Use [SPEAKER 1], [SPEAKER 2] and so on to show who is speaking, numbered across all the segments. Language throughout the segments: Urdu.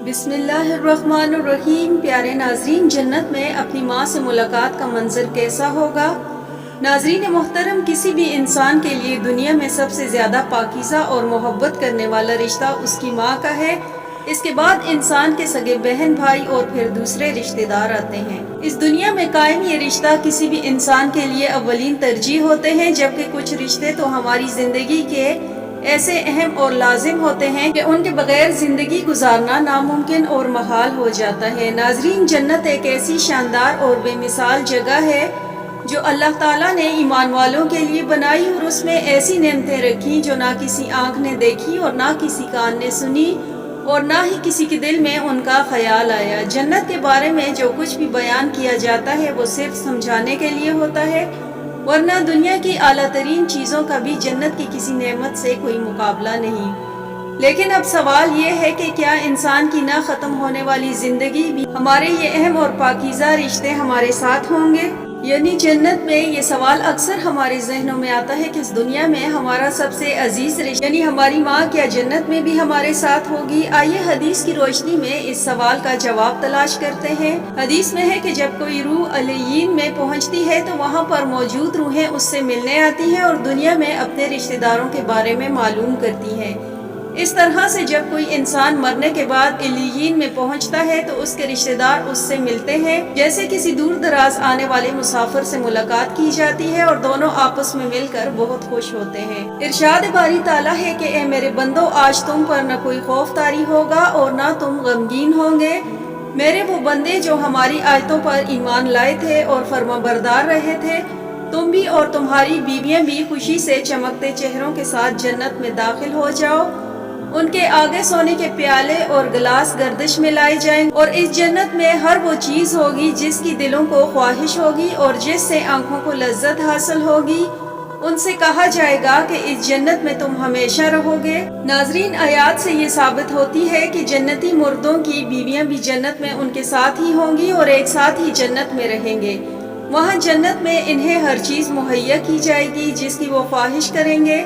[SPEAKER 1] بسم اللہ الرحمن الرحیم۔ پیارے ناظرین، جنت میں اپنی ماں سے ملاقات کا منظر کیسا ہوگا؟ ناظرین محترم، کسی بھی انسان کے لیے دنیا میں سب سے زیادہ پاکیزہ اور محبت کرنے والا رشتہ اس کی ماں کا ہے۔ اس کے بعد انسان کے سگے بہن بھائی اور پھر دوسرے رشتہ دار آتے ہیں۔ اس دنیا میں قائم یہ رشتہ کسی بھی انسان کے لیے اولین ترجیح ہوتے ہیں، جبکہ کچھ رشتے تو ہماری زندگی کے ایسے اہم اور لازم ہوتے ہیں کہ ان کے بغیر زندگی گزارنا ناممکن اور محال ہو جاتا ہے۔ ناظرین، جنت ایک ایسی شاندار اور بے مثال جگہ ہے جو اللہ تعالیٰ نے ایمان والوں کے لیے بنائی، اور اس میں ایسی نعمتیں رکھی جو نہ کسی آنکھ نے دیکھی اور نہ کسی کان نے سنی اور نہ ہی کسی کے دل میں ان کا خیال آیا۔ جنت کے بارے میں جو کچھ بھی بیان کیا جاتا ہے وہ صرف سمجھانے کے لیے ہوتا ہے، ورنہ دنیا کی اعلیٰ ترین چیزوں کا بھی جنت کی کسی نعمت سے کوئی مقابلہ نہیں۔ لیکن اب سوال یہ ہے کہ کیا انسان کی نہ ختم ہونے والی زندگی بھی ہمارے یہ اہم اور پاکیزہ رشتے ہمارے ساتھ ہوں گے؟ یعنی جنت میں یہ سوال اکثر ہمارے ذہنوں میں آتا ہے کہ اس دنیا میں ہمارا سب سے عزیز رشتہ یعنی ہماری ماں کیا جنت میں بھی ہمارے ساتھ ہوگی؟ آئیے حدیث کی روشنی میں اس سوال کا جواب تلاش کرتے ہیں۔ حدیث میں ہے کہ جب کوئی روح علیین میں پہنچتی ہے تو وہاں پر موجود روحیں اس سے ملنے آتی ہیں اور دنیا میں اپنے رشتہ داروں کے بارے میں معلوم کرتی ہیں۔ اس طرح سے جب کوئی انسان مرنے کے بعد علیین میں پہنچتا ہے تو اس کے رشتہ دار اس سے ملتے ہیں، جیسے کسی دور دراز آنے والے مسافر سے ملاقات کی جاتی ہے اور دونوں آپس میں مل کر بہت خوش ہوتے ہیں۔ ارشاد باری تعالیٰ ہے کہ اے میرے بندو، آج تم پر نہ کوئی خوف طاری ہوگا اور نہ تم غمگین ہوں گے۔ میرے وہ بندے جو ہماری آیتوں پر ایمان لائے تھے اور فرما بردار رہے تھے، تم بھی اور تمہاری بیویاں بھی خوشی سے چمکتے چہروں کے ساتھ جنت میں داخل ہو جاؤ۔ ان کے آگے سونے کے پیالے اور گلاس گردش میں لائے جائیں گے، اور اس جنت میں ہر وہ چیز ہوگی جس کی دلوں کو خواہش ہوگی اور جس سے آنکھوں کو لذت حاصل ہوگی۔ ان سے کہا جائے گا کہ اس جنت میں تم ہمیشہ رہو گے۔ ناظرین، آیات سے یہ ثابت ہوتی ہے کہ جنتی مردوں کی بیویاں بھی جنت میں ان کے ساتھ ہی ہوں گی اور ایک ساتھ ہی جنت میں رہیں گے۔ وہاں جنت میں انہیں ہر چیز مہیا کی جائے گی جس کی وہ خواہش کریں گے۔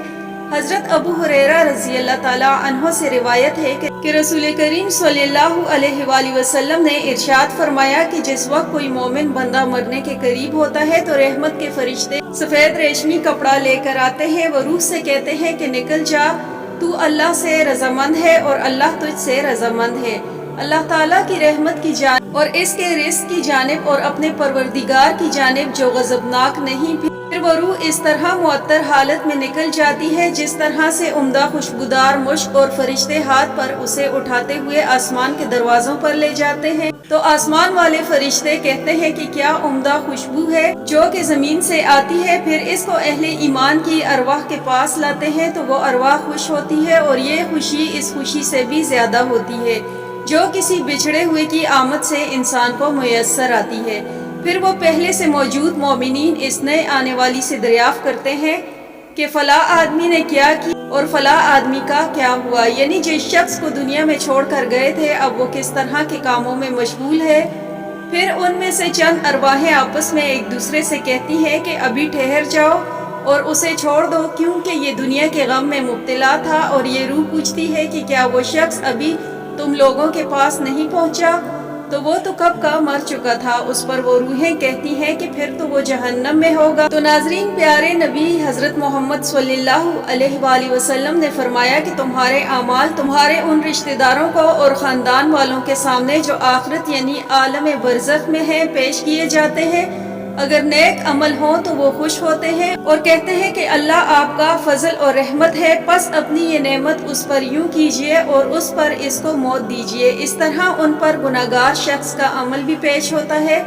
[SPEAKER 1] حضرت ابو ہریرہ رضی اللہ تعالیٰ عنہ سے روایت ہے کہ رسول کریم صلی اللہ علیہ وآلہ وسلم نے ارشاد فرمایا کہ جس وقت کوئی مومن بندہ مرنے کے قریب ہوتا ہے تو رحمت کے فرشتے سفید ریشمی کپڑا لے کر آتے ہیں۔ وہ روح سے کہتے ہیں کہ نکل جا، تو اللہ سے رضامند ہے اور اللہ تجھ سے رضامند ہے، اللہ تعالیٰ کی رحمت کی جانب اور اس کے رزق کی جانب اور اپنے پروردگار کی جانب جو غضبناک نہیں۔ پھر وہ روح اس طرح معطر حالت میں نکل جاتی ہے جس طرح سے عمدہ خوشبودار مشک، اور فرشتے ہاتھ پر اسے اٹھاتے ہوئے آسمان کے دروازوں پر لے جاتے ہیں تو آسمان والے فرشتے کہتے ہیں کہ کیا عمدہ خوشبو ہے جو کہ زمین سے آتی ہے۔ پھر اس کو اہل ایمان کی ارواح کے پاس لاتے ہیں تو وہ ارواح خوش ہوتی ہے، اور یہ خوشی اس خوشی سے بھی زیادہ ہوتی ہے جو کسی بچھڑے ہوئے کی آمد سے انسان کو میسر آتی ہے۔ پھر وہ پہلے سے موجود مومنین اس نئے آنے والی سے دریافت کرتے ہیں کہ فلاں آدمی نے کیا کیا اور فلاں آدمی کا کیا ہوا، یعنی جس شخص کو دنیا میں چھوڑ کر گئے تھے اب وہ کس طرح کے کاموں میں مشغول ہے۔ پھر ان میں سے چند ارواحیں آپس میں ایک دوسرے سے کہتی ہیں کہ ابھی ٹھہر جاؤ اور اسے چھوڑ دو، کیونکہ یہ دنیا کے غم میں مبتلا تھا۔ اور یہ روح پوچھتی ہے کہ کیا وہ شخص ابھی تم لوگوں کے پاس نہیں پہنچا؟ تو وہ تو کب کا مر چکا تھا۔ اس پر وہ روحیں کہتی ہیں کہ پھر تو وہ جہنم میں ہوگا۔ تو ناظرین، پیارے نبی حضرت محمد صلی اللہ علیہ وآلہ وسلم نے فرمایا کہ تمہارے اعمال تمہارے ان رشتہ داروں کو اور خاندان والوں کے سامنے جو آخرت یعنی عالم برزخ میں ہیں پیش کیے جاتے ہیں۔ اگر نیک عمل ہوں تو وہ خوش ہوتے ہیں اور کہتے ہیں کہ اللہ آپ کا فضل اور رحمت ہے، پس اپنی یہ نعمت اس پر یوں کیجئے اور اس پر اس کو موت دیجئے۔ اس طرح ان پر گناہگار شخص کا عمل بھی پیش ہوتا ہے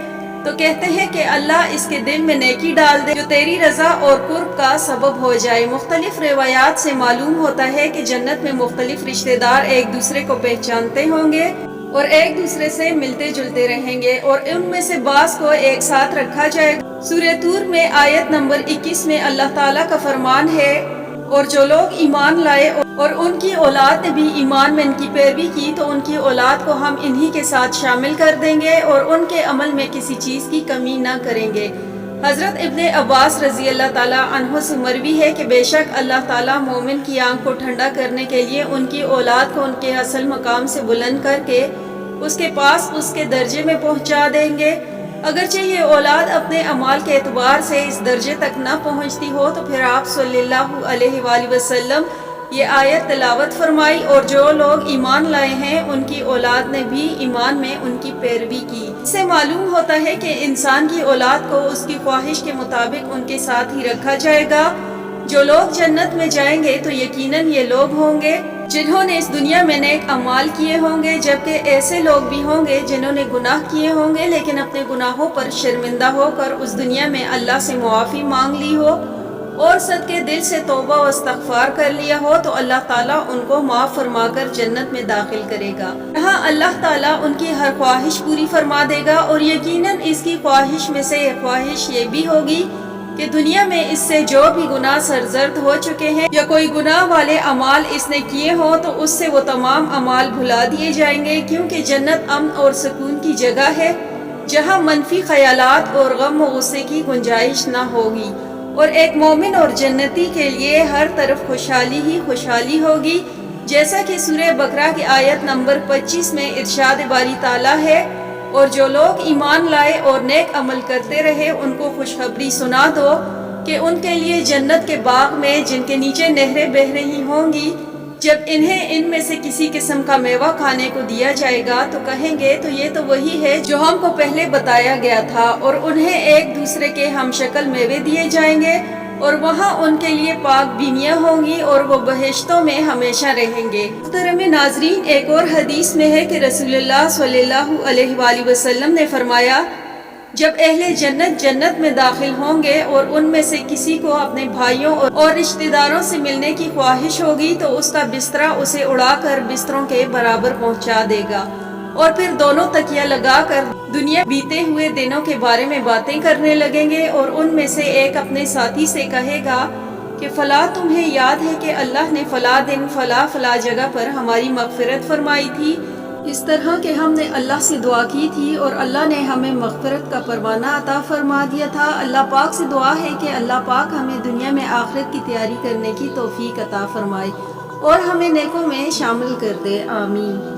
[SPEAKER 1] تو کہتے ہیں کہ اللہ اس کے دل میں نیکی ڈال دے جو تیری رضا اور قرب کا سبب ہو جائے۔ مختلف روایات سے معلوم ہوتا ہے کہ جنت میں مختلف رشتہ دار ایک دوسرے کو پہچانتے ہوں گے اور ایک دوسرے سے ملتے جلتے رہیں گے، اور ان میں سے بعض کو ایک ساتھ رکھا جائے گا۔ سورہ طور میں آیت نمبر 21 میں اللہ تعالیٰ کا فرمان ہے، اور جو لوگ ایمان لائے اور ان کی اولاد نے بھی ایمان میں ان کی پیروی کی تو ان کی اولاد کو ہم انہی کے ساتھ شامل کر دیں گے اور ان کے عمل میں کسی چیز کی کمی نہ کریں گے۔ حضرت ابن عباس رضی اللہ تعالیٰ عنہ سے مروی ہے کہ بے شک اللہ تعالیٰ مومن کی آنکھ کو ٹھنڈا کرنے کے لیے ان کی اولاد کو ان کے اصل مقام سے بلند کر کے اس کے پاس اس کے درجے میں پہنچا دیں گے۔ اگرچہ یہ اولاد اپنے اعمال کے اعتبار سے اس درجے تک نہ پہنچتی ہو تو پھر آپ صلی اللہ علیہ وآلہ وسلم یہ آیت تلاوت فرمائی، اور جو لوگ ایمان لائے ہیں ان کی اولاد نے بھی ایمان میں ان کی پیروی کی۔ اس سے معلوم ہوتا ہے کہ انسان کی اولاد کو اس کی خواہش کے مطابق ان کے ساتھ ہی رکھا جائے گا۔ جو لوگ جنت میں جائیں گے تو یقیناً یہ لوگ ہوں گے جنہوں نے اس دنیا میں نیک اعمال کیے ہوں گے، جبکہ ایسے لوگ بھی ہوں گے جنہوں نے گناہ کیے ہوں گے لیکن اپنے گناہوں پر شرمندہ ہو کر اس دنیا میں اللہ سے معافی مانگ لی ہو اور صدقے دل سے توبہ و استغفار کر لیا ہو تو اللہ تعالیٰ ان کو معاف فرما کر جنت میں داخل کرے گا۔ یہاں اللہ تعالیٰ ان کی ہر خواہش پوری فرما دے گا، اور یقیناً اس کی خواہش میں سے ایک خواہش یہ بھی ہوگی کہ دنیا میں اس سے جو بھی گناہ سرزد ہو چکے ہیں یا کوئی گناہ والے اعمال اس نے کیے ہوں تو اس سے وہ تمام اعمال بھلا دیے جائیں گے، کیونکہ جنت امن اور سکون کی جگہ ہے جہاں منفی خیالات اور غم و غصے کی گنجائش نہ ہوگی، اور ایک مومن اور جنتی کے لیے ہر طرف خوشحالی ہی خوشحالی ہوگی، جیسا کہ سورہ بقرہ کی آیت نمبر 25 میں ارشاد باری تعالیٰ ہے، اور جو لوگ ایمان لائے اور نیک عمل کرتے رہے ان کو خوشخبری سنا دو کہ ان کے لیے جنت کے باغ میں جن کے نیچے نہریں بہہ رہی ہوں گی، جب انہیں ان میں سے کسی قسم کا میوہ کھانے کو دیا جائے گا تو کہیں گے تو یہ تو وہی ہے جو ہم کو پہلے بتایا گیا تھا، اور انہیں ایک دوسرے کے ہم شکل میوے دیے جائیں گے، اور وہاں ان کے لیے پاک بینیاں ہوں گی اور وہ بہشتوں میں ہمیشہ رہیں گے۔ محترم ناظرین، ایک اور حدیث میں ہے کہ رسول اللہ صلی اللہ علیہ وآلہ وسلم نے فرمایا، جب اہل جنت جنت میں داخل ہوں گے اور ان میں سے کسی کو اپنے بھائیوں اور رشتہ داروں سے ملنے کی خواہش ہوگی تو اس کا بسترا اسے اڑا کر بستروں کے برابر پہنچا دے گا، اور پھر دونوں تکیہ لگا کر دنیا بیتے ہوئے دنوں کے بارے میں باتیں کرنے لگیں گے، اور ان میں سے ایک اپنے ساتھی سے کہے گا کہ فلاں تمہیں یاد ہے کہ اللہ نے فلاں دن فلاں جگہ پر ہماری مغفرت فرمائی تھی، اس طرح کہ ہم نے اللہ سے دعا کی تھی اور اللہ نے ہمیں مغفرت کا پروانہ عطا فرما دیا تھا۔ اللہ پاک سے دعا ہے کہ اللہ پاک ہمیں دنیا میں آخرت کی تیاری کرنے کی توفیق عطا فرمائے اور ہمیں نیکوں میں شامل کر دے، آمین۔